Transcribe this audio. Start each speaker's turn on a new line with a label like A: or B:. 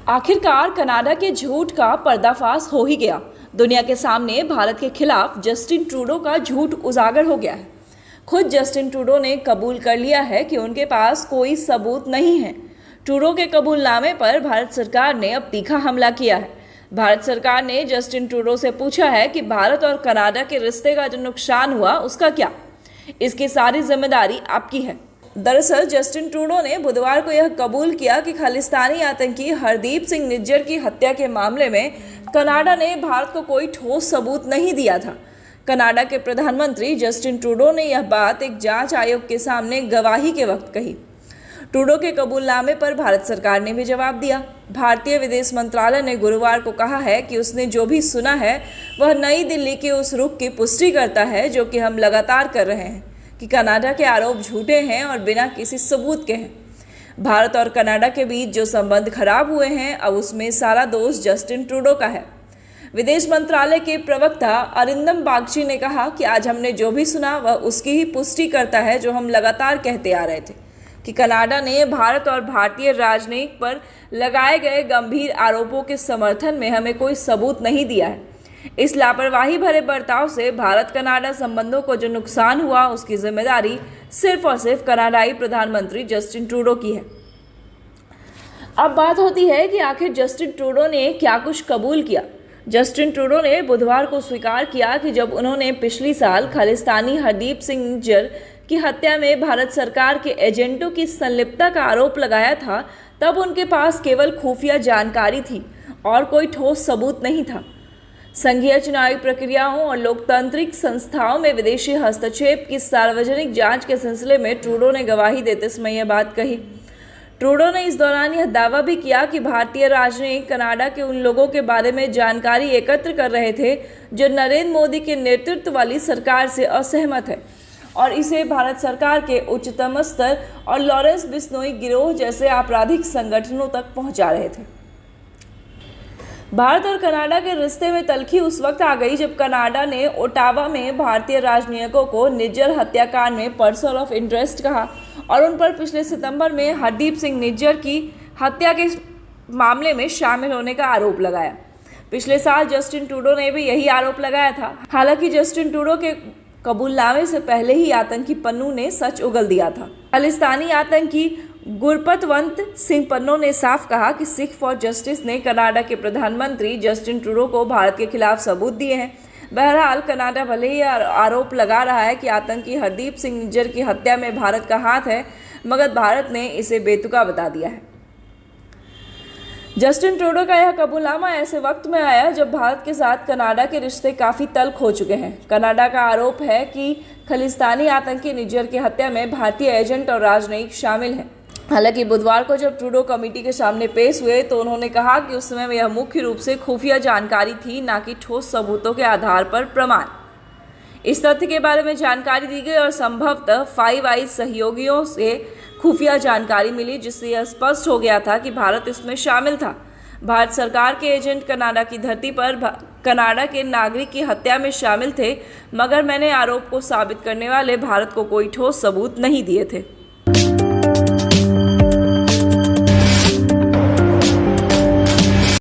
A: आखिरकार कनाडा के झूठ का पर्दाफाश हो ही गया। दुनिया के सामने भारत के खिलाफ जस्टिन ट्रूडो का झूठ उजागर हो गया है। खुद जस्टिन ट्रूडो ने कबूल कर लिया है कि उनके पास कोई सबूत नहीं है। ट्रूडो के कबूलनामे पर भारत सरकार ने अब तीखा हमला किया है। भारत सरकार ने जस्टिन ट्रूडो से पूछा है कि भारत और कनाडा के रिश्ते का जो नुकसान हुआ उसका क्या, इसकी सारी जिम्मेदारी आपकी है। दरअसल जस्टिन ट्रूडो ने बुधवार को यह कबूल किया कि खालिस्तानी आतंकी हरदीप सिंह निज्जर की हत्या के मामले में कनाडा ने भारत को कोई ठोस सबूत नहीं दिया था। कनाडा के प्रधानमंत्री जस्टिन ट्रूडो ने यह बात एक जांच आयोग के सामने गवाही के वक्त कही। ट्रूडो के कबूलनामे पर भारत सरकार ने भी जवाब दिया। भारतीय विदेश मंत्रालय ने गुरुवार को कहा है कि उसने जो भी सुना है वह नई दिल्ली के उस रुख की पुष्टि करता है जो कि हम लगातार कर रहे हैं कि कनाडा के आरोप झूठे हैं और बिना किसी सबूत के हैं। भारत और कनाडा के बीच जो संबंध खराब हुए हैं अब उसमें सारा दोष जस्टिन ट्रूडो का है। विदेश मंत्रालय के प्रवक्ता अरिंदम बागची ने कहा कि आज हमने जो भी सुना वह उसकी ही पुष्टि करता है जो हम लगातार कहते आ रहे थे कि कनाडा ने भारत और भारतीय राजनयिक पर लगाए गए गंभीर आरोपों के समर्थन में हमें कोई सबूत नहीं दिया है। इस लापरवाही भरे बर्ताव से भारत कनाडा संबंधों को जो नुकसान हुआ उसकी जिम्मेदारी सिर्फ और सिर्फ कनाडाई प्रधानमंत्री जस्टिन ट्रूडो की है। अब बात होती है कि आखिर जस्टिन ट्रूडो ने क्या कुछ कबूल किया। जस्टिन ट्रूडो ने बुधवार को स्वीकार किया कि जब उन्होंने पिछली साल खालिस्तानी हरदीप सिंह निज्जर की हत्या में भारत सरकार के एजेंटों की संलिप्तता का आरोप लगाया था तब उनके पास केवल खुफिया जानकारी थी और कोई ठोस सबूत नहीं था। संघीय चुनावी प्रक्रियाओं और लोकतांत्रिक संस्थाओं में विदेशी हस्तक्षेप की सार्वजनिक जांच के सिलसिले में ट्रूडो ने गवाही देते समय यह बात कही। ट्रूडो ने इस दौरान यह दावा भी किया कि भारतीय राजनयिक कनाडा के उन लोगों के बारे में जानकारी एकत्र कर रहे थे जो नरेंद्र मोदी के नेतृत्व वाली सरकार से असहमत है और इसे भारत सरकार के उच्चतम स्तर और लॉरेंस बिश्नोई गिरोह जैसे आपराधिक संगठनों तक पहुंचा रहे थे। भारत और कनाडा के रिश्ते में तल्खी उस वक्त आ गई जब कनाडा ने ओटावा में भारतीय राजनयिकों को निज्जर हत्याकांड में पर्सन ऑफ इंटरेस्ट कहा और उन पर पिछले सितंबर में हरदीप सिंह निज्जर की हत्या के मामले में शामिल होने का आरोप लगाया। पिछले साल जस्टिन ट्रूडो ने भी यही आरोप लगाया था। हालांकि जस्टिन ट्रूडो के कबूलनामे से पहले ही आतंकी पन्नू ने सच उगल दिया था। खालिस्तानी आतंकी गुरपतवंत सिंह पन्नू ने साफ कहा कि सिख फॉर जस्टिस ने कनाडा के प्रधानमंत्री जस्टिन ट्रूडो को भारत के खिलाफ सबूत दिए हैं। बहरहाल कनाडा भले ही आरोप लगा रहा है कि आतंकी हरदीप सिंह निज्जर की हत्या में भारत का हाथ है, मगर भारत ने इसे बेतुका बता दिया है। जस्टिन ट्रूडो का यह कबूलनामा ऐसे वक्त में आया जब भारत के साथ कनाडा के रिश्ते काफ़ी तल्ख हो चुके हैं। कनाडा का आरोप है कि खालिस्तानी आतंकी निज्जर की हत्या में भारतीय एजेंट और राजनयिक शामिल हैं। हालांकि बुधवार को जब ट्रूडो कमेटी के सामने पेश हुए तो उन्होंने कहा कि उस समय यह मुख्य रूप से खुफिया जानकारी थी, ना कि ठोस सबूतों के आधार पर प्रमाण। इस तथ्य के बारे में जानकारी दी गई और संभवतः फाइव आइज सहयोगियों से खुफिया जानकारी मिली जिससे यह स्पष्ट हो गया था कि भारत इसमें शामिल था। भारत सरकार के एजेंट कनाडा की धरती पर कनाडा के नागरिक की हत्या में शामिल थे, मगर मैंने आरोप को साबित करने वाले भारत को कोई ठोस सबूत नहीं दिए थे।